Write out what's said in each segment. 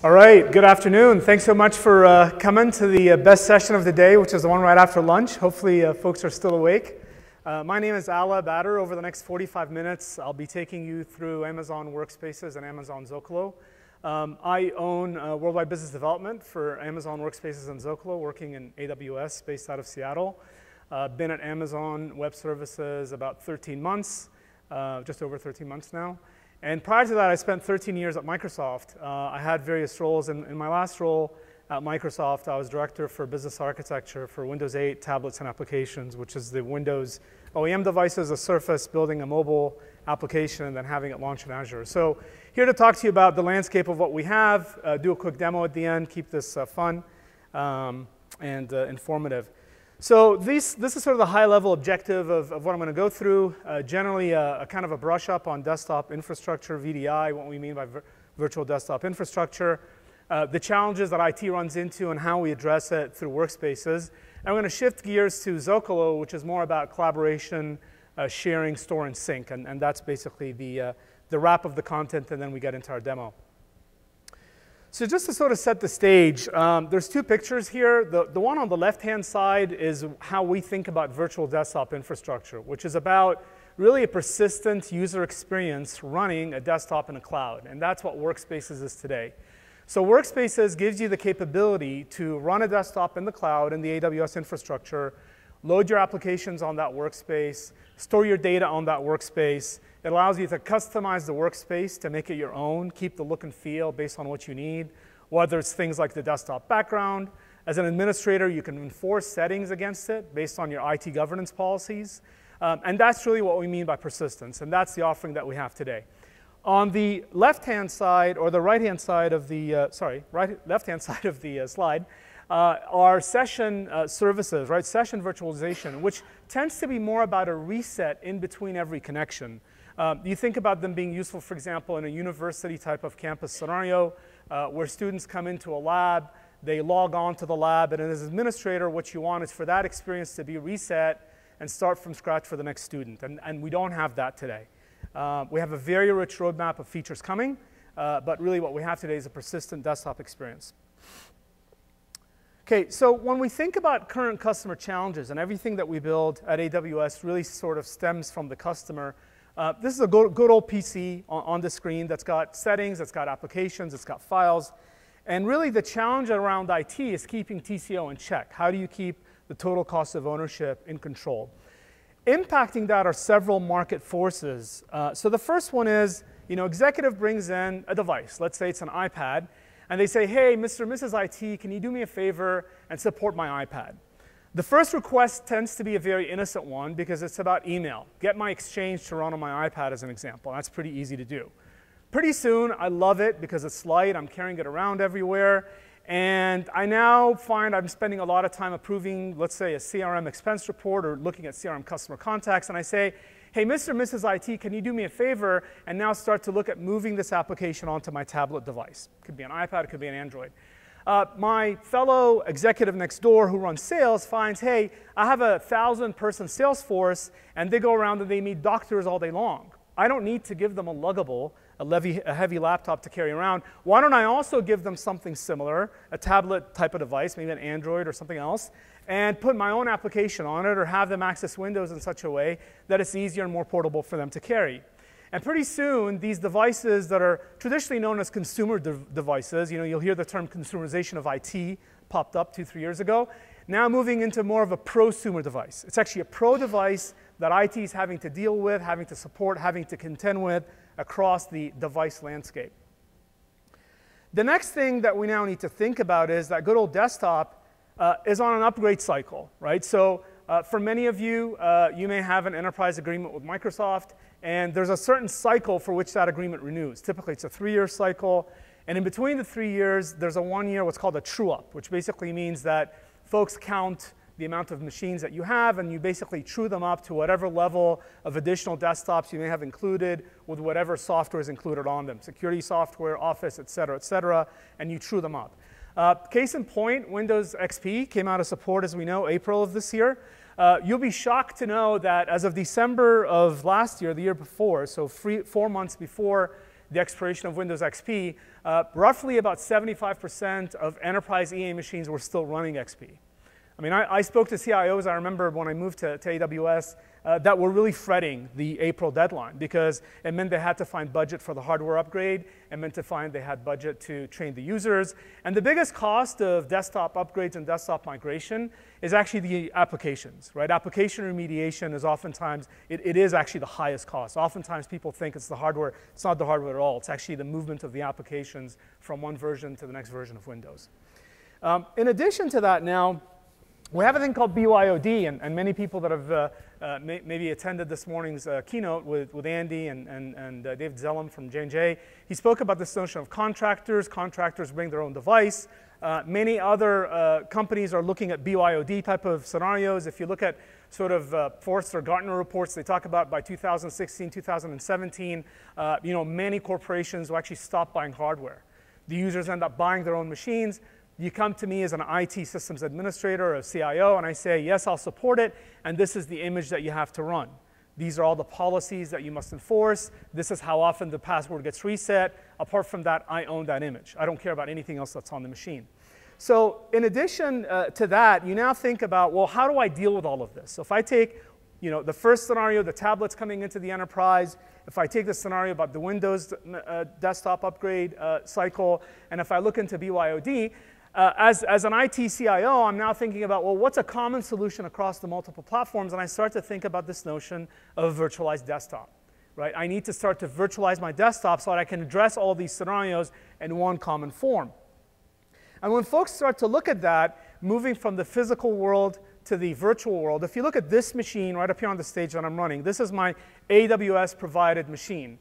All right, good afternoon. Thanks so much for coming to the best session of the day, which is the one right after lunch. Hopefully folks are still awake. My name is Ala Bader. Over the next 45 minutes, I'll be taking you through Amazon Workspaces and Amazon Zocalo. I own worldwide business development for Amazon Workspaces and Zocalo, working in AWS, based out of Seattle. Been at Amazon Web Services about 13 months, just over 13 months now. And prior to that, I spent 13 years at Microsoft. I had various roles. In my last role at Microsoft, I was director for business architecture for Windows 8 tablets and applications, which is the Windows OEM devices, a Surface, building a mobile application, and then having it launch in Azure. So here to talk to you about the landscape of what we have, do a quick demo at the end, keep this fun and informative. So this is sort of the high-level objective of what I'm going to go through. Generally, a kind of a brush up on desktop infrastructure, VDI, what we mean by virtual desktop infrastructure, the challenges that IT runs into and how we address it through Workspaces. And I'm going to shift gears to Zocalo, which is more about collaboration, sharing, store, and sync. And that's basically the wrap of the content, and then we get into our demo. So just to sort of set the stage, there's two pictures here. The one on the left-hand side is how we think about virtual desktop infrastructure, which is about really a persistent user experience running a desktop in a cloud. And that's what Workspaces is today. So Workspaces gives you the capability to run a desktop in the cloud in the AWS infrastructure, load your applications on that workspace, store your data on that workspace. It allows you to customize the workspace to make it your own, keep the look and feel based on what you need, whether it's things like the desktop background. As an administrator, you can enforce settings against it based on your IT governance policies. And that's really what we mean by persistence, and that's the offering that we have today. On the left-hand side, or the right-hand side of the, left-hand side of the slide, are session services, right? Session virtualization, which tends to be more about a reset in between every connection. You think about them being useful, for example, in a university type of campus scenario where students come into a lab, they log on to the lab, and as an administrator, what you want is for that experience to be reset and start from scratch for the next student. And we don't have that today. We have a very rich roadmap of features coming, but really what we have today is a persistent desktop experience. Okay, so when we think about current customer challenges, and everything that we build at AWS really sort of stems from the customer, this is a good old PC on the screen that's got settings, it's got applications, it's got files. And really the challenge around IT is keeping TCO in check. How do you keep the total cost of ownership in control? Impacting that are several market forces. So the first one is, executive brings in a device. Let's say it's an iPad. And they say, hey, Mr. and Mrs. IT, can you do me a favor and support my iPad? The first request tends to be a very innocent one because it's about email. Get my Exchange to run on my iPad as an example. That's pretty easy to do. Pretty soon, I love it because it's light. I'm carrying it around everywhere. And I now find I'm spending a lot of time approving, let's say, a CRM expense report or looking at CRM customer contacts. And I say, hey, Mr. and Mrs. IT, can you do me a favor and now start to look at moving this application onto my tablet device? It could be an iPad, it could be an Android. My fellow executive next door who runs sales finds, hey, I have a 1,000-person sales force, and they go around and they meet doctors all day long. I don't need to give them a luggable, a heavy laptop to carry around. Why don't I also give them something similar, a tablet type of device, maybe an Android or something else, and put my own application on it or have them access Windows in such a way that it's easier and more portable for them to carry. And pretty soon, these devices that are traditionally known as consumer devices, you'll hear the term consumerization of IT popped up 2-3 years ago, now moving into more of a prosumer device. It's actually a pro device that IT is having to deal with, having to support, having to contend with across the device landscape. The next thing that we now need to think about is that good old desktop is on an upgrade cycle, right? So for many of you, you may have an enterprise agreement with Microsoft, and there's a certain cycle for which that agreement renews. Typically, it's a 3-year cycle. And in between the 3 years, there's a 1-year, what's called a true-up, which basically means that folks count the amount of machines that you have, and you basically true them up to whatever level of additional desktops you may have included with whatever software is included on them, security software, Office, et cetera, and you true them up. Case in point, Windows XP came out of support, as we know, April of this year. You'll be shocked to know that as of December of last year, the year before, so 4 months before the expiration of Windows XP, roughly about 75% of enterprise EA machines were still running XP. I mean, I spoke to CIOs, I remember when I moved to AWS, that were really fretting the April deadline because it meant they had to find budget for the hardware upgrade. It meant to find they had budget to train the users. And the biggest cost of desktop upgrades and desktop migration is actually the applications, right? Application remediation is oftentimes, it is actually the highest cost. Oftentimes people think it's the hardware. It's not the hardware at all. It's actually the movement of the applications from one version to the next version of Windows. In addition to that now, we have a thing called BYOD, and many people that have maybe attended this morning's keynote with Andy and David Zellum from J&J. He spoke about this notion of contractors. Contractors bring their own device. Many other companies are looking at BYOD type of scenarios. If you look at sort of Forrester Gartner reports, they talk about by 2016, 2017, many corporations will actually stop buying hardware. The users end up buying their own machines. You come to me as an IT systems administrator or a CIO, and I say, yes, I'll support it, and this is the image that you have to run. These are all the policies that you must enforce. This is how often the password gets reset. Apart from that, I own that image. I don't care about anything else that's on the machine. So in addition to that, you now think about, well, how do I deal with all of this? So if I take the first scenario, the tablets coming into the enterprise, if I take the scenario about the Windows desktop upgrade cycle, and if I look into BYOD, as an IT CIO, I'm now thinking about, well, what's a common solution across the multiple platforms? And I start to think about this notion of a virtualized desktop, right? I need to start to virtualize my desktop so that I can address all these scenarios in one common form. And when folks start to look at that, moving from the physical world to the virtual world, if you look at this machine right up here on the stage that I'm running, this is my AWS-provided machine.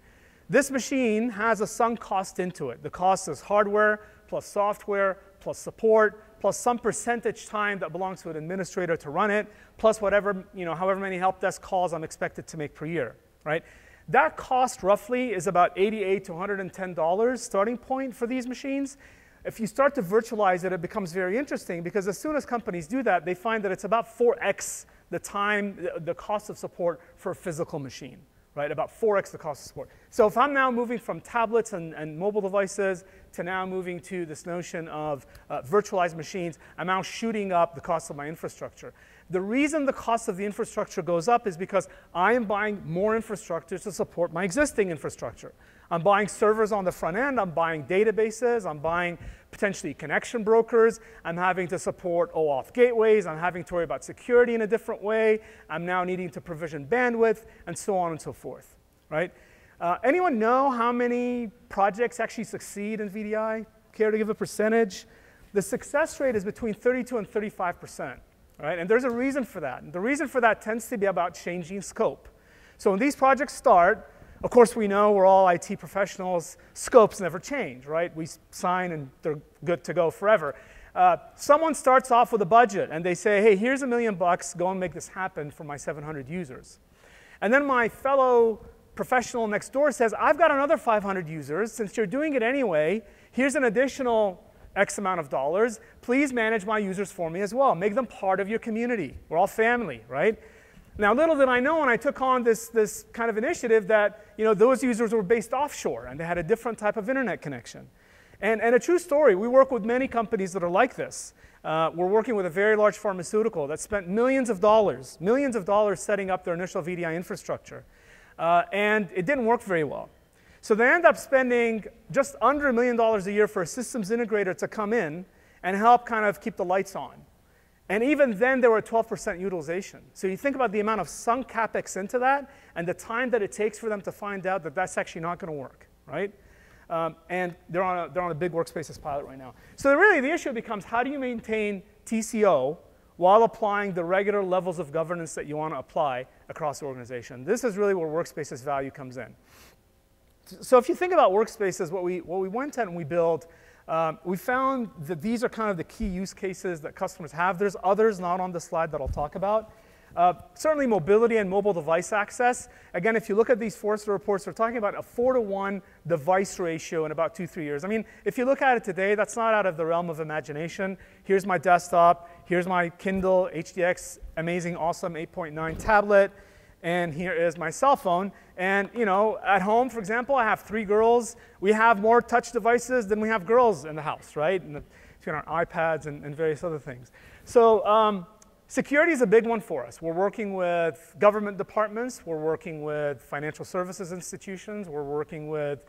This machine has a sunk cost into it. The cost is hardware plus software plus support plus some percentage time that belongs to an administrator to run it plus whatever, however many help desk calls I'm expected to make per year, right? That cost roughly is about $88 to $110 starting point for these machines. If you start to virtualize it, it becomes very interesting because as soon as companies do that, they find that it's about 4x the time, the cost of support for a physical machine, right? About 4x the cost of support. So if I'm now moving from tablets and mobile devices to now moving to this notion of virtualized machines, I'm now shooting up the cost of my infrastructure. The reason the cost of the infrastructure goes up is because I am buying more infrastructure to support my existing infrastructure. I'm buying servers on the front end. I'm buying databases. I'm buying potentially connection brokers. I'm having to support OAuth gateways. I'm having to worry about security in a different way. I'm now needing to provision bandwidth, and so on and so forth, right? Anyone know how many projects actually succeed in VDI? Care to give a percentage? The success rate is between 32 and 35%, right? And there's a reason for that. And the reason for that tends to be about changing scope. So when these projects start, of course, we know we're all IT professionals. Scopes never change, right? We sign and they're good to go forever. Someone starts off with a budget and they say, hey, here's $1 million, go and make this happen for my 700 users. And then my fellow professional next door says, I've got another 500 users. Since you're doing it anyway, here's an additional X amount of dollars. Please manage my users for me as well. Make them part of your community. We're all family, right? Now, little did I know when I took on this kind of initiative that those users were based offshore and they had a different type of internet connection. And a true story, we work with many companies that are like this. We're working with a very large pharmaceutical that spent millions of dollars setting up their initial VDI infrastructure. And it didn't work very well. So they end up spending just under $1 million a year for a systems integrator to come in and help kind of keep the lights on. And even then, they were at 12% utilization. So you think about the amount of sunk capex into that and the time that it takes for them to find out that that's actually not going to work, right? And they're on a big Workspaces pilot right now. So really, the issue becomes, how do you maintain TCO while applying the regular levels of governance that you want to apply across the organization? This is really where Workspaces Value comes in. So if you think about Workspaces, what we went at and we built, we found that these are kind of the key use cases that customers have. There's others not on the slide that I'll talk about. Certainly mobility and mobile device access. Again, if you look at these Forrester reports, they're talking about a 4-to-1 device ratio in about 2-3 years. I mean, if you look at it today, that's not out of the realm of imagination. Here's my desktop. Here's my Kindle HDX, amazing, awesome 8.9 tablet. and here is my cell phone. And at home, for example, I have 3 girls. We have more touch devices than we have girls in the house, right? And between our iPads and various other things. So security is a big one for us. We're working with government departments. We're working with financial services institutions. We're working with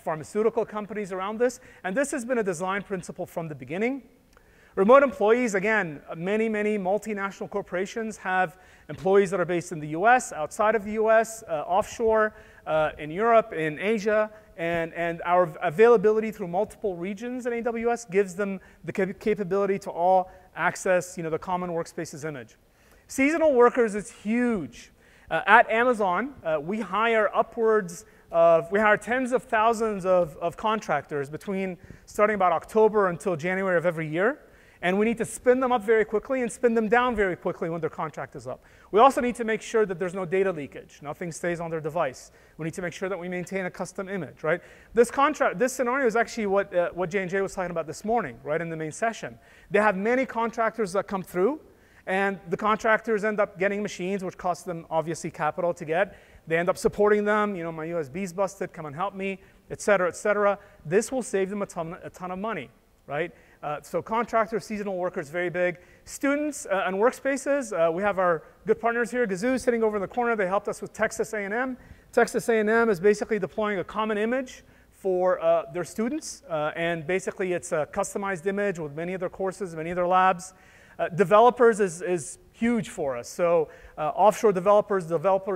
pharmaceutical companies around this. And this has been a design principle from the beginning. Remote employees, again, many multinational corporations have employees that are based in the US, outside of the US, offshore, in Europe, in Asia, and our availability through multiple regions in AWS gives them the capability to all access the common workspaces image. Seasonal workers is huge. At Amazon, we hire tens of thousands of contractors starting about October until January of every year. And we need to spin them up very quickly and spin them down very quickly when their contract is up. We also need to make sure that there's no data leakage. Nothing stays on their device. We need to make sure that we maintain a custom image, right? This scenario is actually what J&J was talking about this morning, right, in the main session. They have many contractors that come through, and the contractors end up getting machines, which costs them, obviously, capital to get. They end up supporting them. My USB's busted. Come and help me, et cetera, et cetera. This will save them a ton of money, right? So contractors, seasonal workers, very big. Students and workspaces, we have our good partners here. Gazoo sitting over in the corner. They helped us with Texas A&M. Texas A&M is basically deploying a common image for their students. And basically, it's a customized image with many of their courses, many of their labs. Developers is huge for us. So offshore developers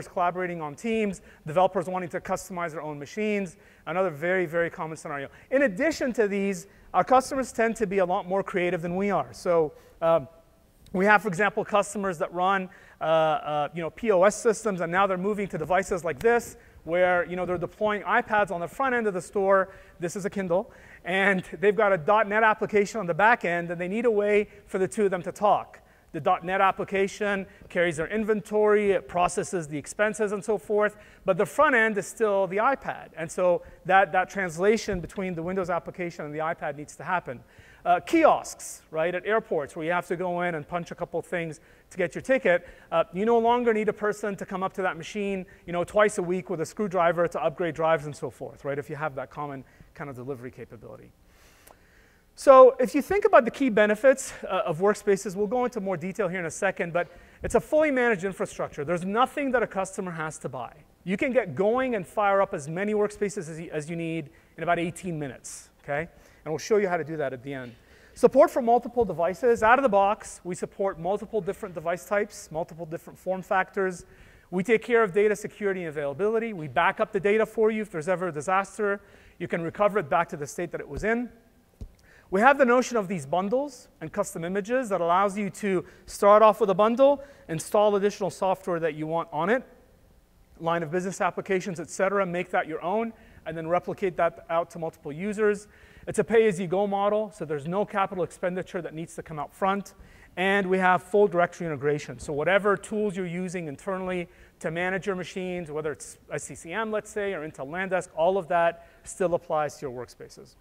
collaborating on teams, developers wanting to customize their own machines, another very common scenario. In addition to these, our customers tend to be a lot more creative than we are. So we have, for example, customers that run POS systems, and now they're moving to devices like this, where they're deploying iPads on the front end of the store. This is a Kindle. And they've got a .NET application on the back end, and they need a way for the two of them to talk. The .NET application carries their inventory, it processes the expenses and so forth, but the front end is still the iPad. And so that translation between the Windows application and the iPad needs to happen. Kiosks, right, at airports where you have to go in and punch a couple things to get your ticket. You no longer need a person to come up to that machine twice a week with a screwdriver to upgrade drives and so forth, right, if you have that common kind of delivery capability. So if you think about the key benefits of workspaces, we'll go into more detail here in a second, but it's a fully managed infrastructure. There's nothing that a customer has to buy. You can get going and fire up as many workspaces as you need in about 18 minutes, okay? And we'll show you how to do that at the end. Support for multiple devices. Out of the box, we support multiple different device types, multiple different form factors. We take care of data security and availability. We back up the data for you if there's ever a disaster. You can recover it back to the state that it was in. We have the notion of these bundles and custom images that allows you to start off with a bundle, install additional software that you want on it, line of business applications, et cetera, make that your own, and then replicate that out to multiple users. It's a pay-as-you-go model, so there's no capital expenditure that needs to come out front. And we have full directory integration. So whatever tools you're using internally to manage your machines, whether it's SCCM, let's say, or Intel LAN-Desk, all of that still applies to your workspaces.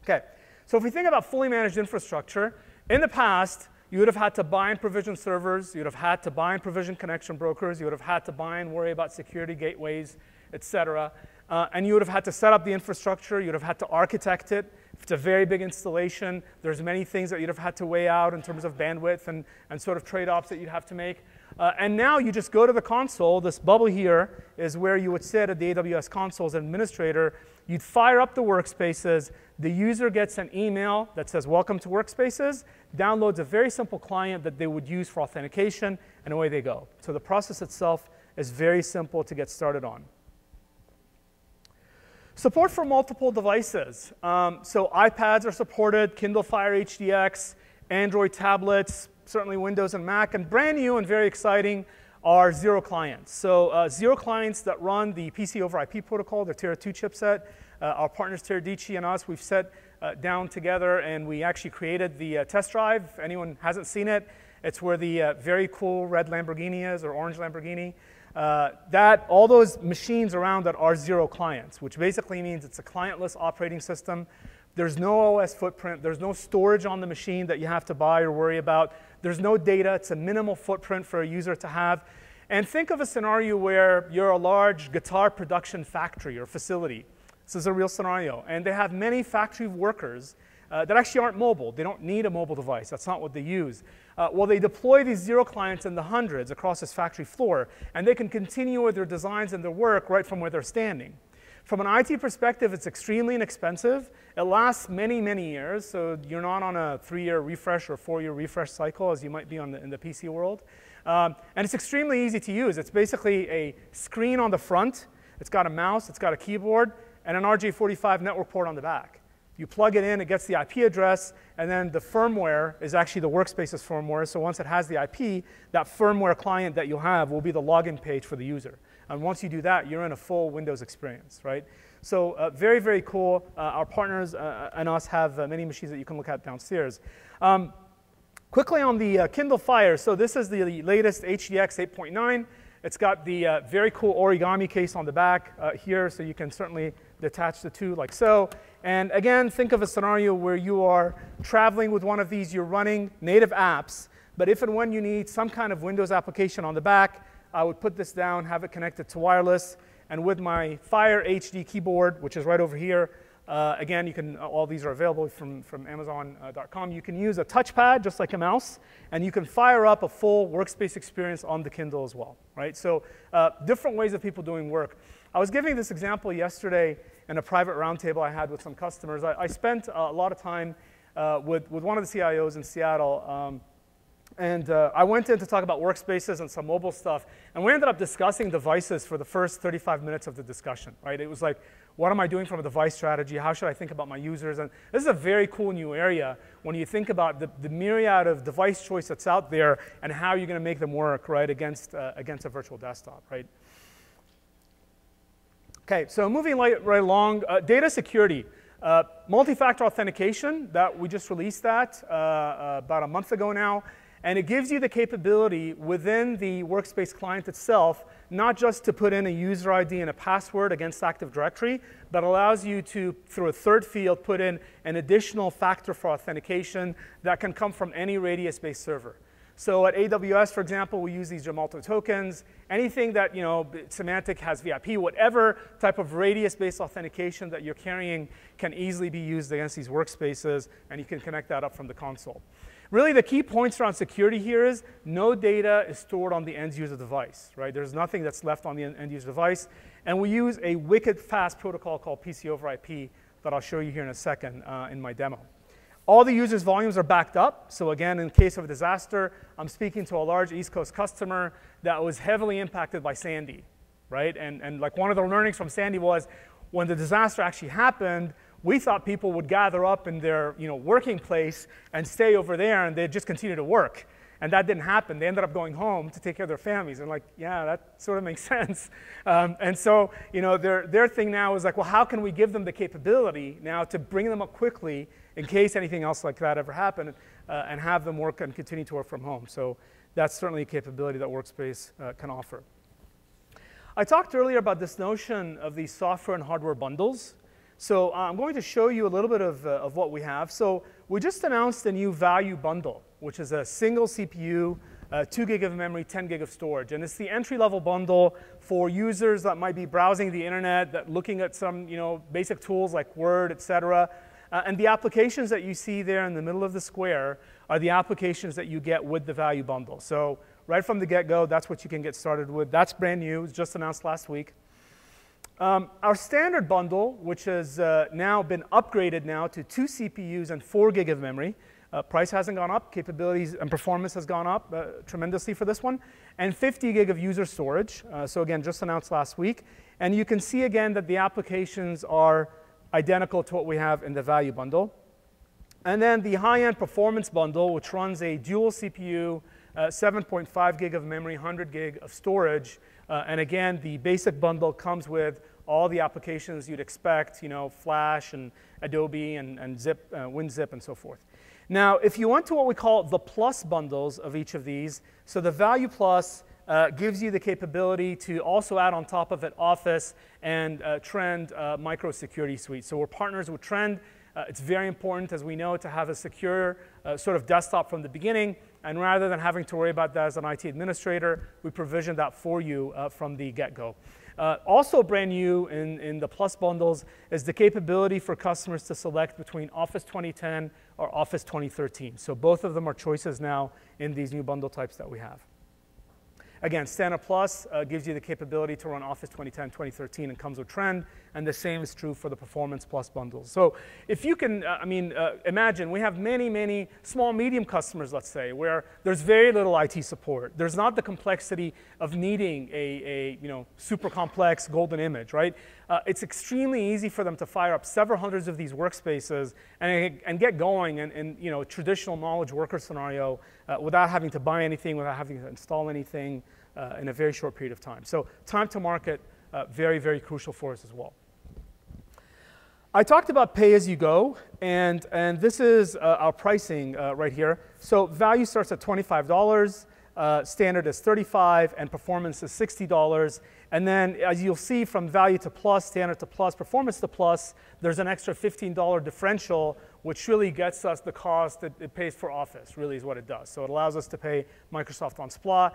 Okay. So if we think about fully managed infrastructure, in the past, you would have had to buy and provision servers. You would have had to buy and provision connection brokers. You would have had to buy and worry about security gateways, et cetera. And you would have had to set up the infrastructure. You would have had to architect it. If it's a very big installation, there's many things that you'd have had to weigh out in terms of bandwidth and sort of trade-offs that you'd have to make. And now you just go to the console. This bubble here is where you would sit at the AWS console as an administrator. You'd fire up the workspaces. The user gets an email that says, welcome to Workspaces, downloads a very simple client that they would use for authentication, and away they go. So the process itself is very simple to get started on. Support for multiple devices. So iPads are supported, Kindle Fire HDX, Android tablets, certainly Windows and Mac, and brand new and very exciting are Zero clients. So Zero clients that run the PC over IP protocol, the Tier 2 chipset. Our partners Teradici and us, we've sat down together and we actually created the test drive. If anyone hasn't seen it, it's where the very cool red Lamborghini is, or orange Lamborghini. All those machines around that are Zero clients, which basically means it's a clientless operating system. There's no OS footprint. There's no storage on the machine that you have to buy or worry about. There's no data. It's a minimal footprint for a user to have. And think of a scenario where you're a large guitar production factory or facility. This is a real scenario. And they have many factory workers that actually aren't mobile. They don't need a mobile device. That's not what they use. Well, they deploy these zero clients in the hundreds across this factory floor, and they can continue with their designs and their work right from where they're standing. From an IT perspective, it's extremely inexpensive. It lasts many, many years, so you're not on a 3-year refresh or 4-year refresh cycle as you might be in the PC world. And it's extremely easy to use. It's basically a screen on the front. It's got a mouse, it's got a keyboard, and an RJ45 network port on the back. You plug it in, it gets the IP address, and then the firmware is actually the Workspaces firmware. So once it has the IP, that firmware client that you'll have will be the login page for the user. And once you do that, you're in a full Windows experience, right? So very, very cool. Our partners and us have many machines that you can look at downstairs. Quickly on the Kindle Fire. So this is the latest HDX 8.9. It's got the very cool origami case on the back here, so you can certainly detach the two like so. And again, think of a scenario where you are traveling with one of these, you're running native apps, but if and when you need some kind of Windows application on the back, I would put this down, have it connected to wireless, and with my Fire HD keyboard, which is right over here, again, you can, all these are available from Amazon.com. You can use a touchpad, just like a mouse, and you can fire up a full workspace experience on the Kindle as well, right? So different ways of people doing work. I was giving this example yesterday in a private roundtable I had with some customers. I spent a lot of time with one of the CIOs in Seattle, and I went in to talk about workspaces and some mobile stuff, and we ended up discussing devices for the first 35 minutes of the discussion, right? It was like, what am I doing from a device strategy? How should I think about my users? And this is a very cool new area when you think about the myriad of device choice that's out there and how you're going to make them work, right, against a virtual desktop, right? Okay, so moving right along, data security. Multi-factor authentication, that we just released that about a month ago now. And it gives you the capability within the Workspace client itself, not just to put in a user ID and a password against Active Directory, but allows you to, through a third field, put in an additional factor for authentication that can come from any radius-based server. So at AWS, for example, we use these Gemalto tokens. Anything that, you know, Symantec has VIP, whatever type of radius-based authentication that you're carrying can easily be used against these workspaces, and you can connect that up from the console. Really, the key points around security here is no data is stored on the end-user device, right? There's nothing that's left on the end-user device. And we use a wicked fast protocol called PC over IP that I'll show you here in a second in my demo. All the users' volumes are backed up. So again, in case of a disaster, I'm speaking to a large East Coast customer that was heavily impacted by Sandy, right? And like one of the learnings from Sandy was when the disaster actually happened, we thought people would gather up in their working place and stay over there, and they'd just continue to work. And that didn't happen. They ended up going home to take care of their families. And like, yeah, that sort of makes sense. And so their thing now is like, well, how can we give them the capability now to bring them up quickly in case anything else like that ever happened, and have them work and continue to work from home. So that's certainly a capability that Workspace can offer. I talked earlier about this notion of these software and hardware bundles. So I'm going to show you a little bit of what we have. So we just announced a new value bundle, which is a single CPU, 2 gig of memory, 10 gig of storage. And it's the entry-level bundle for users that might be browsing the internet, that looking at some basic tools like Word, et cetera. And the applications that you see there in the middle of the square are the applications that you get with the value bundle. So right from the get-go, that's what you can get started with. That's brand new. It was just announced last week. Our standard bundle, which has now been upgraded now to 2 CPUs and 4 gig of memory. Price hasn't gone up. Capabilities and performance has gone up tremendously for this one. And 50 gig of user storage. So again, just announced last week. And you can see again that the applications are identical to what we have in the value bundle. And then the high-end performance bundle, which runs a dual CPU, 7.5 gig of memory, 100 gig of storage. And again, the basic bundle comes with all the applications you'd expect, Flash and Adobe and Zip, WinZip, and so forth. Now, if you went to what we call the plus bundles of each of these, so the Value Plus gives you the capability to also add on top of it Office and Trend Micro Security Suite. So we're partners with Trend. It's very important, as we know, to have a secure sort of desktop from the beginning. And rather than having to worry about that as an IT administrator, we provision that for you from the get-go. Also brand new in the Plus bundles is the capability for customers to select between Office 2010 or Office 2013. So both of them are choices now in these new bundle types that we have. Again, Standard Plus gives you the capability to run Office 2010, 2013, and comes with Trend, and the same is true for the Performance Plus bundles. So if you can, imagine we have many, many small, medium customers, let's say, where there's very little IT support. There's not the complexity of needing a super complex golden image, right? It's extremely easy for them to fire up several hundreds of these workspaces and get going in a traditional knowledge worker scenario without having to buy anything, without having to install anything in a very short period of time. So time to market, very, very crucial for us as well. I talked about pay-as-you-go, and this is our pricing right here. So value starts at $25. Standard is $35, and performance is $60. And then, as you'll see, from value to plus, standard to plus, performance to plus, there's an extra $15 differential, which really gets us the cost that it pays for Office, really is what it does. So it allows us to pay Microsoft on SPLA.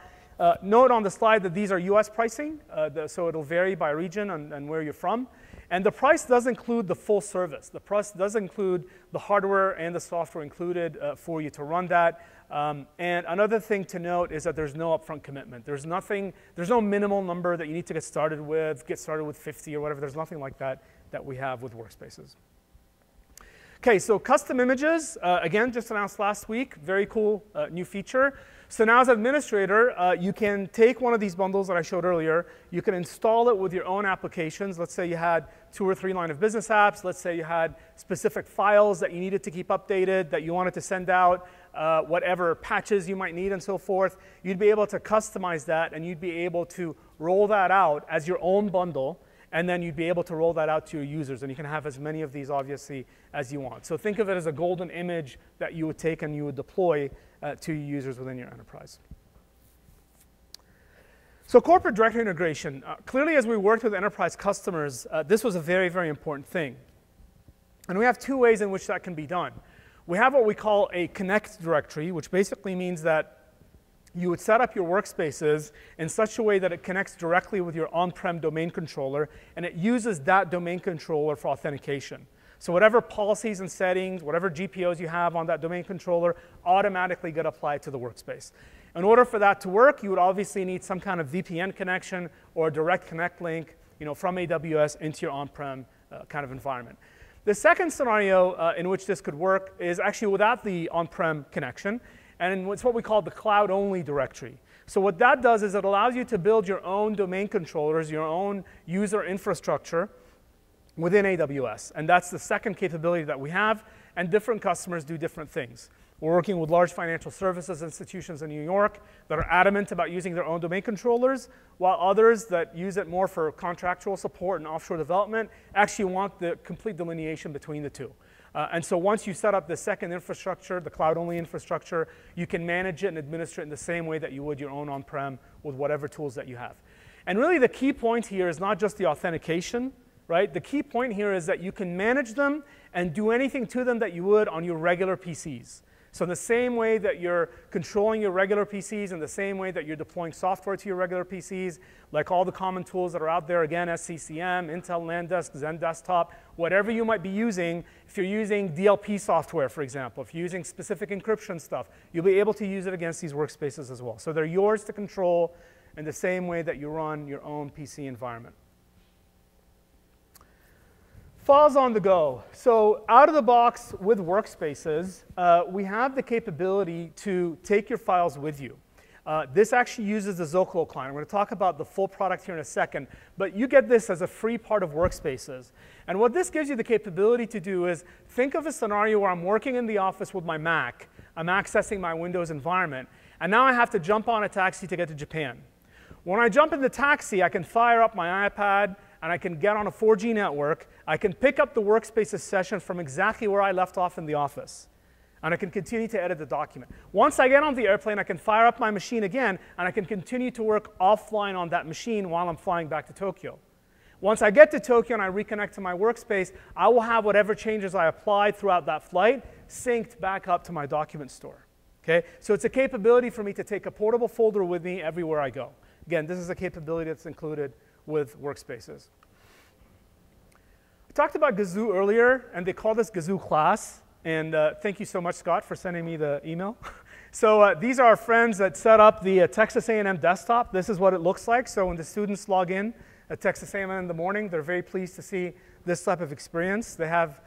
Note on the slide that these are US pricing, so it'll vary by region and where you're from. And the price does include the full service. The price does include the hardware and the software included for you to run that. And another thing to note is that there's no upfront commitment. There's no minimal number that you need to get started with 50 or whatever. There's nothing like that that we have with Workspaces. Okay, so custom images, again, just announced last week. Very cool new feature. So now as an administrator, you can take one of these bundles that I showed earlier. You can install it with your own applications. Let's say you had 2 or 3 line of business apps. Let's say you had specific files that you needed to keep updated, that you wanted to send out, whatever patches you might need and so forth. You'd be able to customize that, and you'd be able to roll that out as your own bundle. And then you'd be able to roll that out to your users. And you can have as many of these, obviously, as you want. So think of it as a golden image that you would take and you would deploy to your users within your enterprise. So corporate directory integration. Clearly, as we worked with enterprise customers, this was a very, very important thing. And we have 2 ways in which that can be done. We have what we call a connect directory, which basically means that you would set up your workspaces in such a way that it connects directly with your on-prem domain controller, and it uses that domain controller for authentication. So whatever policies and settings, whatever GPOs you have on that domain controller automatically get applied to the workspace. In order for that to work, you would obviously need some kind of VPN connection or a direct connect link from AWS into your on-prem kind of environment. The second scenario in which this could work is actually without the on-prem connection. And it's what we call the cloud-only directory. So what that does is it allows you to build your own domain controllers, your own user infrastructure within AWS. And that's the second capability that we have. And different customers do different things. We're working with large financial services institutions in New York that are adamant about using their own domain controllers, while others that use it more for contractual support and offshore development actually want the complete delineation between the two. And so once you set up the second infrastructure, the cloud-only infrastructure, you can manage it and administer it in the same way that you would your own on-prem with whatever tools that you have. And really the key point here is not just the authentication, right? The key point here is that you can manage them and do anything to them that you would on your regular PCs. So in the same way that you're controlling your regular PCs, in the same way that you're deploying software to your regular PCs, like all the common tools that are out there, again, SCCM, Intel LANDesk, Zen Desktop, whatever you might be using, if you're using DLP software, for example, if you're using specific encryption stuff, you'll be able to use it against these workspaces as well. So they're yours to control in the same way that you run your own PC environment. Files on the go. So out of the box with Workspaces, we have the capability to take your files with you. This actually uses the Zocalo client. I'm going to talk about the full product here in a second, but you get this as a free part of Workspaces. And what this gives you the capability to do is think of a scenario where I'm working in the office with my Mac. I'm accessing my Windows environment, and now I have to jump on a taxi to get to Japan. When I jump in the taxi, I can fire up my iPad, and I can get on a 4G network. I can pick up the Workspaces session from exactly where I left off in the office. And I can continue to edit the document. Once I get on the airplane, I can fire up my machine again, and I can continue to work offline on that machine while I'm flying back to Tokyo. Once I get to Tokyo and I reconnect to my workspace, I will have whatever changes I applied throughout that flight synced back up to my document store. Okay? So it's a capability for me to take a portable folder with me everywhere I go. Again, this is a capability that's included with Workspaces. I talked about Gazoo earlier, and they call this Gazoo class. And thank you so much, Scott, for sending me the email. So these are our friends that set up the Texas A&M desktop. This is what it looks like. So when the students log in at Texas A&M in the morning, they're very pleased to see this type of experience. They have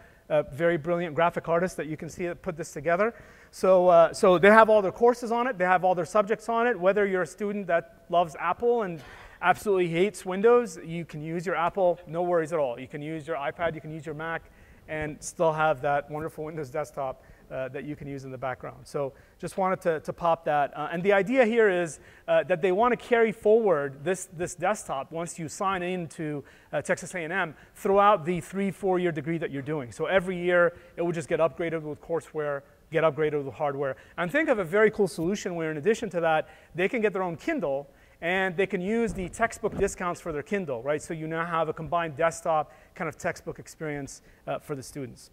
very brilliant graphic artists that you can see that put this together. So, so they have all their courses on it. They have all their subjects on it. Whether you're a student that loves Apple and absolutely hates Windows, you can use your Apple, no worries at all. You can use your iPad, you can use your Mac, and still have that wonderful Windows desktop that you can use in the background. So just wanted to pop that. And the idea here is that they want to carry forward this desktop once you sign into Texas A&M throughout the 3-4 year degree that you're doing. So every year, it will just get upgraded with courseware, get upgraded with hardware. And think of a very cool solution where in addition to that, they can get their own Kindle, and they can use the textbook discounts for their Kindle, right? So you now have a combined desktop kind of textbook experience for the students.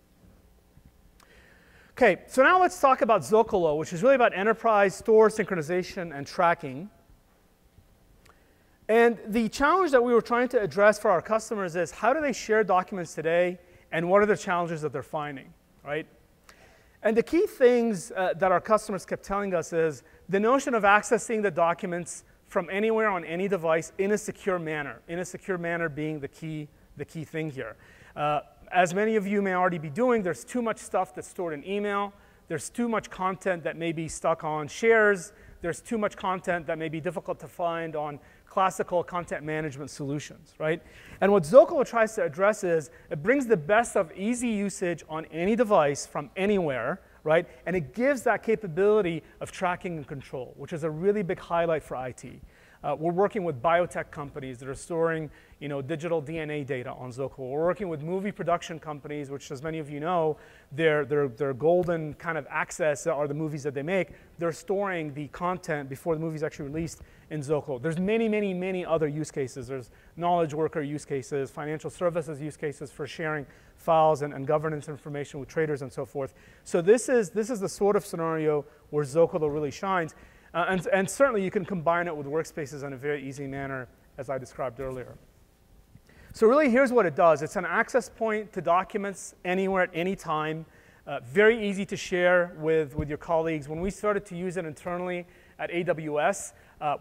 Okay, so now let's talk about Zocalo, which is really about enterprise store synchronization and tracking. And the challenge that we were trying to address for our customers is how do they share documents today, and what are the challenges that they're finding, right? And the key things that our customers kept telling us is the notion of accessing the documents from anywhere on any device in a secure manner being the key thing here. As many of you may already be doing, there's too much stuff that's stored in email. There's too much content that may be stuck on shares. There's too much content that may be difficult to find on classical content management solutions, right? And what Zocalo tries to address is it brings the best of easy usage on any device from anywhere, right? And it gives that capability of tracking and control, which is a really big highlight for IT. We're working with biotech companies that are storing, digital DNA data on Zocalo. We're working with movie production companies, which, as many of you know, their golden kind of access are the movies that they make. They're storing the content before the movie's actually released in Zocalo. There's many, many, many other use cases. There's knowledge worker use cases, financial services use cases for sharing files and governance information with traders and so forth. So this is the sort of scenario where Zocalo really shines. And certainly you can combine it with Workspaces in a very easy manner, as I described earlier. So really, here's what it does. It's an access point to documents anywhere at any time. Very easy to share with your colleagues. When we started to use it internally at AWS,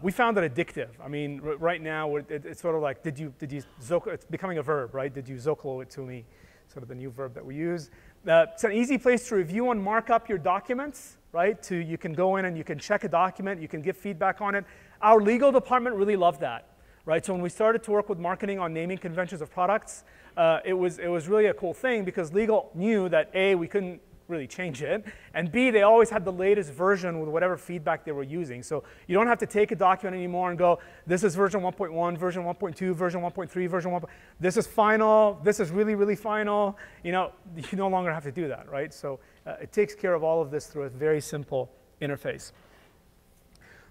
we found it addictive. I mean, right now, it's sort of like, it's becoming a verb, right? Did you Zocalo it to me? Sort of the new verb that we use. It's an easy place to review and mark up your documents, right? You can go in and you can check a document, you can give feedback on it. Our legal department really loved that, right? So when we started to work with marketing on naming conventions of products, it was really a cool thing because legal knew that A, we couldn't really change it, and B, they always had the latest version with whatever feedback they were using. So you don't have to take a document anymore and go, this is version 1.1, version 1.2, version 1.3, version 1. This is final, this is really, really final. You no longer have to do that, right? So it takes care of all of this through a very simple interface.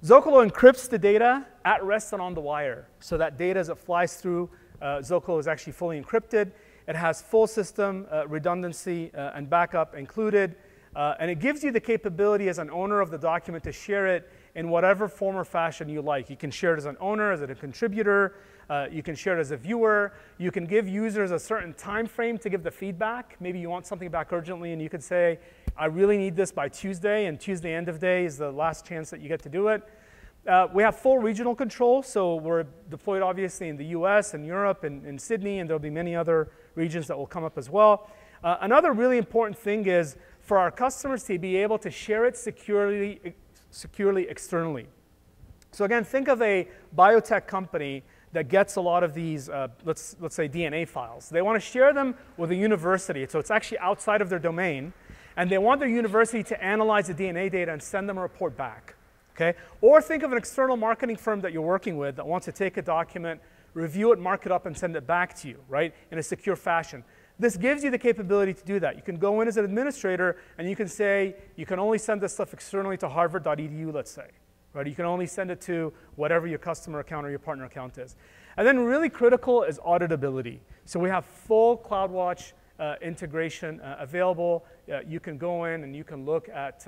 Zocalo encrypts the data at rest and on the wire. So that data, as it flies through, Zocalo is actually fully encrypted. It has full system redundancy and backup included. And it gives you the capability as an owner of the document to share it in whatever form or fashion you like. You can share it as an owner, as a contributor. You can share it as a viewer. You can give users a certain time frame to give the feedback. Maybe you want something back urgently, and you could say, I really need this by Tuesday, and Tuesday end of day is the last chance that you get to do it. We have full regional control, so we're deployed obviously in the US and Europe and in Sydney, and there'll be many other regions that will come up as well. Another really important thing is for our customers to be able to share it securely externally. So again, think of a biotech company that gets a lot of these, let's say, DNA files. They want to share them with a university, so it's actually outside of their domain, and they want their university to analyze the DNA data and send them a report back. Okay? Or think of an external marketing firm that you're working with that wants to take a document, review it, mark it up, and send it back to you, right, in a secure fashion. This gives you the capability to do that. You can go in as an administrator, and you can say, you can only send this stuff externally to harvard.edu, let's say. Right? You can only send it to whatever your customer account or your partner account is. And then really critical is auditability. So we have full CloudWatch integration available. You can go in and you can look at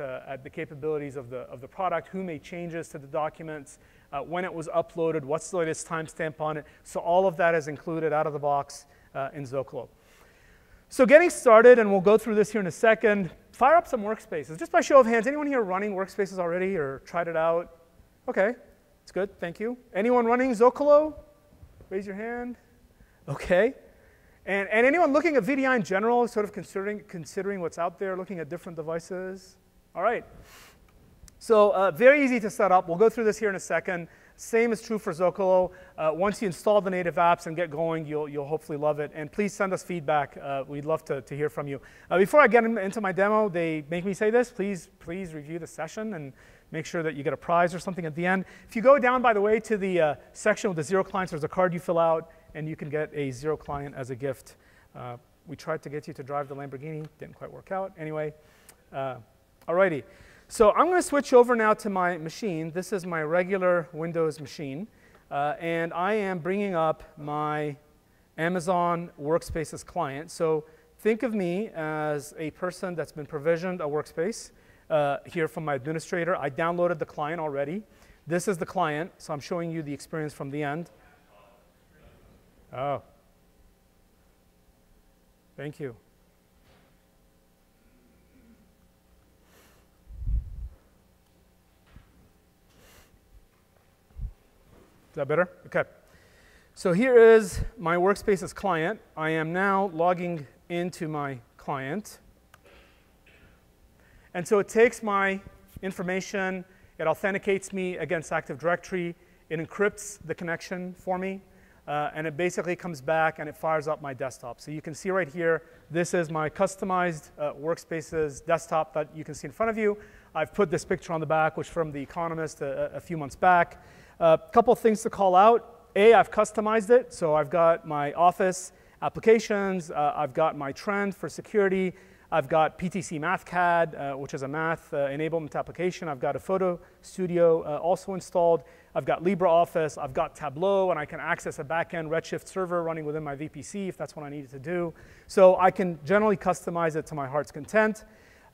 the capabilities of the product, who made changes to the documents, when it was uploaded, what's the latest timestamp on it. So all of that is included out of the box in Zocalo. So getting started, and we'll go through this here in a second, fire up some workspaces. Just by show of hands, anyone here running workspaces already or tried it out? OK, it's good, thank you. Anyone running Zocalo? Raise your hand. OK. And anyone looking at VDI in general, sort of considering what's out there, looking at different devices? All right. So very easy to set up. We'll go through this here in a second. Same is true for Zocalo. Once you install the native apps and get going, you'll hopefully love it. And please send us feedback. We'd love to hear from you. Before I get into my demo, they make me say this. Please review the session and make sure that you get a prize or something at the end. If you go down, by the way, to the section with the 0 clients, there's a card you fill out, and you can get a 0 client as a gift. We tried to get you to drive the Lamborghini. Didn't quite work out. Anyway, all righty. So I'm going to switch over now to my machine. This is my regular Windows machine. And I am bringing up my Amazon Workspaces client. So think of me as a person that's been provisioned a workspace here from my administrator. I downloaded the client already. This is the client. So I'm showing you the experience from the end. Oh. Thank you. Is that better? OK. So here is my Workspaces client. I am now logging into my client. And so it takes my information. It authenticates me against Active Directory. It encrypts the connection for me. And it basically comes back and it fires up my desktop. So you can see right here, this is my customized Workspaces desktop that you can see in front of you. I've put this picture on the back, which from The Economist a few months back. A couple of things to call out. A, I've customized it. So I've got my Office applications. I've got my trend for security. I've got PTC MathCAD, which is a math enablement application. I've got a photo studio also installed. I've got LibreOffice. I've got Tableau, and I can access a backend Redshift server running within my VPC if that's what I needed to do. So I can generally customize it to my heart's content.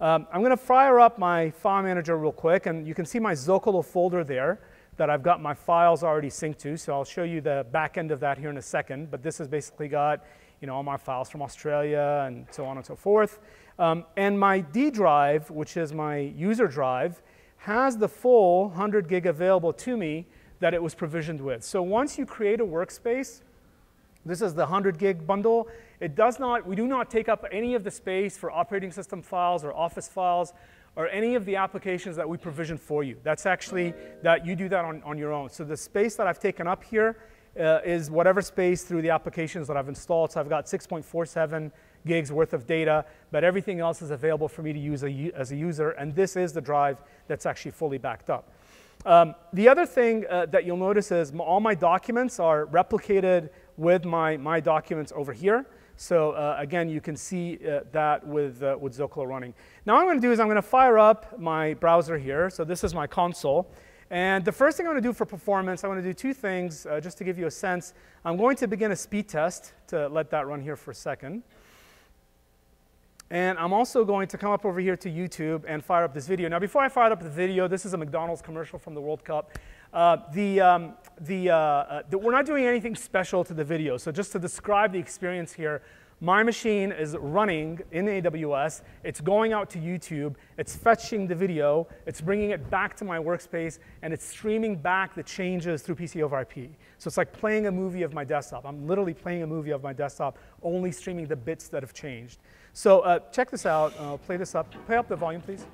I'm going to fire up my file manager real quick, and you can see my Zocalo folder there that I've got my files already synced to. So I'll show you the back end of that here in a second. But this has basically got all my files from Australia and so on and so forth. And my D drive, which is my user drive, has the full 100 gig available to me that it was provisioned with. So once you create a workspace, this is the 100 gig bundle. We do not take up any of the space for operating system files or Office files or any of the applications that we provision for you. That's actually that you do that on your own. So the space that I've taken up here is whatever space through the applications that I've installed. So I've got 6.47 gigs worth of data, but everything else is available for me to use as a user. And this is the drive that's actually fully backed up. The other thing that you'll notice is all my documents are replicated with my documents over here. So again, you can see that with Zocalo running. Now what I'm going to do is I'm going to fire up my browser here. So this is my console. And the first thing I'm going to do for performance, I'm going to do two things just to give you a sense. I'm going to begin a speed test to let that run here for a second. And I'm also going to come up over here to YouTube and fire up this video. Now, before I fire up the video, this is a McDonald's commercial from the World Cup. We're not doing anything special to the video. So just to describe the experience here, my machine is running in AWS. It's going out to YouTube. It's fetching the video. It's bringing it back to my workspace. And it's streaming back the changes through PC over IP. So it's like playing a movie of my desktop. I'm literally playing a movie of my desktop, only streaming the bits that have changed. So check this out. I'll play this up. Play up the volume, please.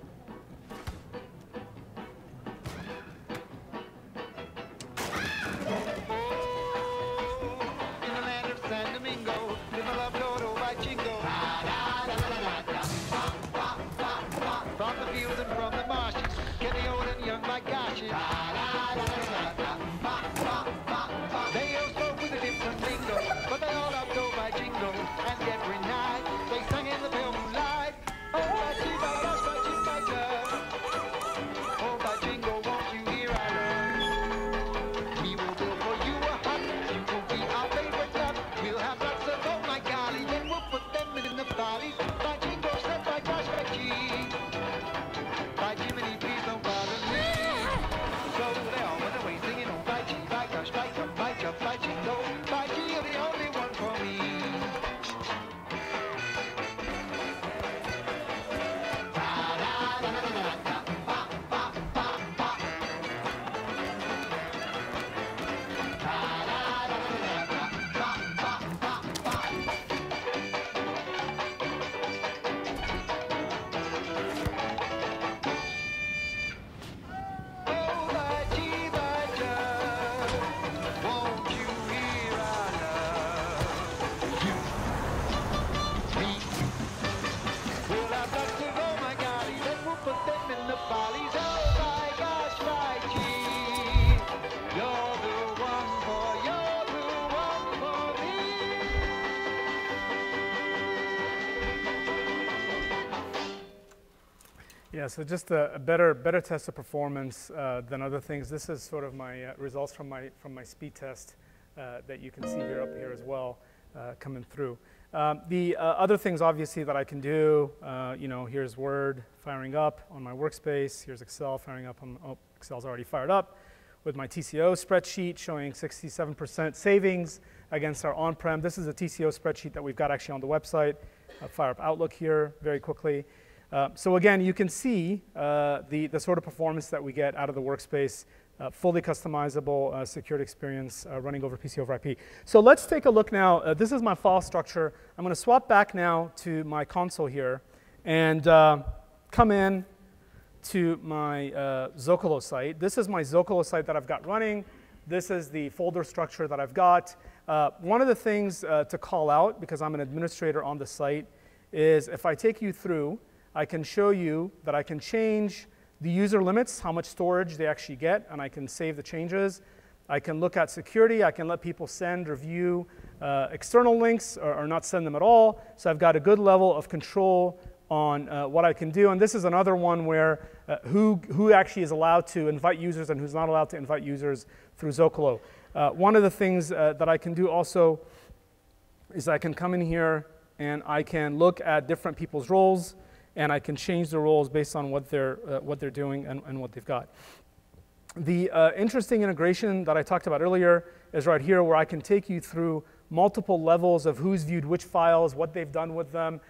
Yeah, so just a better test of performance than other things. This is sort of my results from my speed test that you can see here up here as well coming through. The other things obviously that I can do, you know, here's Word firing up on my workspace. Here's Excel firing up on, oh, Excel's already fired up with my TCO spreadsheet showing 67% savings against our on-prem. This is a TCO spreadsheet that we've got actually on the website. I'll fire up Outlook here very quickly. So again, you can see the sort of performance that we get out of the workspace, fully customizable, secured experience running over PC over IP. So let's take a look now. This is my file structure. I'm going to swap back now to my console here and come in to my Zocalo site. This is my Zocalo site that I've got running. This is the folder structure that I've got. One of the things to call out, because I'm an administrator on the site, is if I take you through, I can show you that I can change the user limits, how much storage they actually get, and I can save the changes. I can look at security. I can let people send or view external links or not send them at all. So I've got a good level of control on what I can do. And this is another one where who actually is allowed to invite users and who's not allowed to invite users through Zocalo. One of the things that I can do also is I can come in here and I can look at different people's roles, and I can change the roles based on what they're doing and what they've got. The interesting integration that I talked about earlier is right here, where I can take you through multiple levels of who's viewed which files, what they've done with them,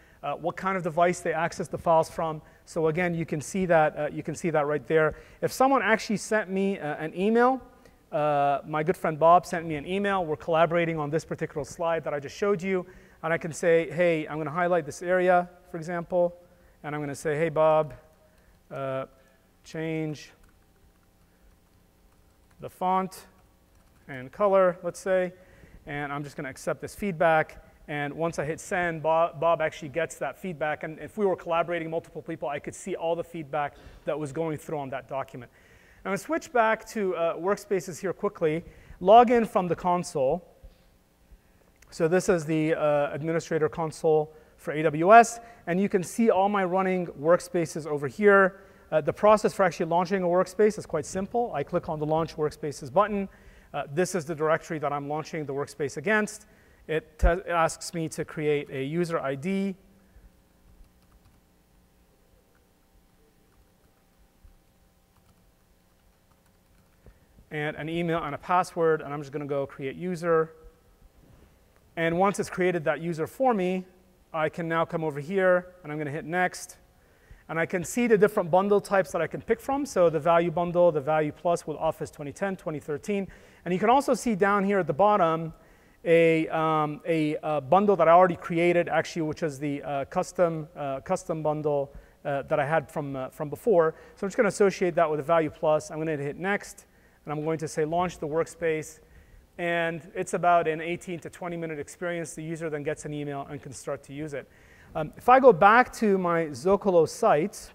what kind of device they access the files from. So again, you can see that right there. If someone actually sent me an email, my good friend Bob sent me an email. We're collaborating on this particular slide that I just showed you, and I can say, hey, I'm going to highlight this area, for example. And I'm going to say, hey, Bob, change the font and color, let's say. And I'm just going to accept this feedback. And once I hit send, Bob actually gets that feedback. And if we were collaborating multiple people, I could see all the feedback that was going through on that document. I'm going to switch back to Workspaces here quickly. Log in from the console. So this is the administrator console for AWS, and you can see all my running workspaces over here. The process for actually launching a workspace is quite simple. I click on the Launch Workspaces button. This is the directory that I'm launching the workspace against. It asks me to create a user ID. And an email and a password, and I'm just going to go create user. And once it's created that user for me, I can now come over here, and I'm going to hit next. And I can see the different bundle types that I can pick from. So the Value bundle, the Value Plus with Office 2010, 2013. And you can also see down here at the bottom a bundle that I already created, actually, which is the custom bundle that I had from before. So I'm just going to associate that with the Value Plus. I'm going to hit next, and I'm going to say launch the workspace. And it's about an 18 to 20-minute experience. The user then gets an email and can start to use it. If I go back to my Zocalo site,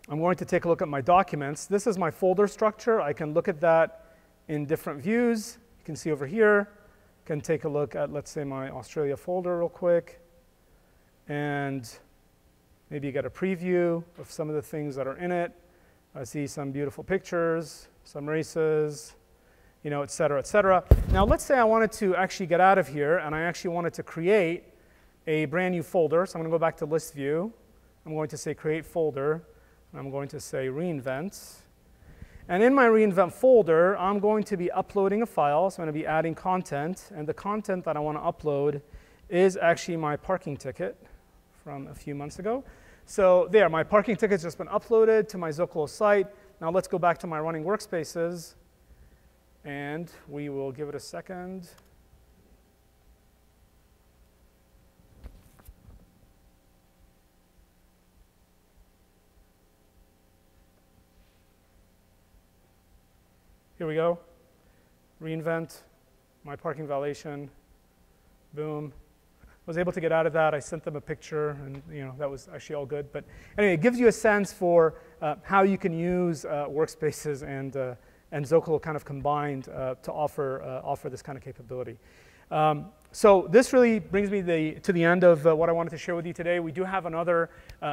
I'm going to take a look at my documents. This is my folder structure. I can look at that in different views. You can see over here. I can take a look at, let's say, my Australia folder real quick. And maybe get a preview of some of the things that are in it. I see some beautiful pictures, some races, you know, et cetera, et cetera. Now, let's say I wanted to actually get out of here, and I actually wanted to create a brand new folder. So I'm going to go back to list view. I'm going to say create folder, and I'm going to say reinvent. And in my reinvent folder, I'm going to be uploading a file. So I'm going to be adding content, and the content that I want to upload is actually my parking ticket from a few months ago. So there, my parking ticket's just been uploaded to my Zocalo site. Now let's go back to my running workspaces. And we will give it a second. Here we go. Reinvent, my parking violation. Boom. Was able to get out of that. I sent them a picture, and that was actually all good. But anyway, it gives you a sense for how you can use Workspaces and Zocalo kind of combined to offer this kind of capability. So this really brings me to the end of what I wanted to share with you today. We do have another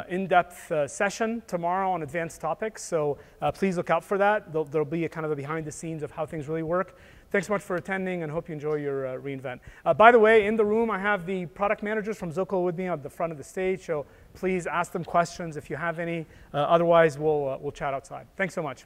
in-depth session tomorrow on advanced topics, so please look out for that. There'll be a kind of a behind the scenes of how things really work. Thanks so much for attending, and hope you enjoy your reInvent. By the way, in the room, I have the product managers from Zocalo with me at the front of the stage, so please ask them questions if you have any. Otherwise, we'll chat outside. Thanks so much.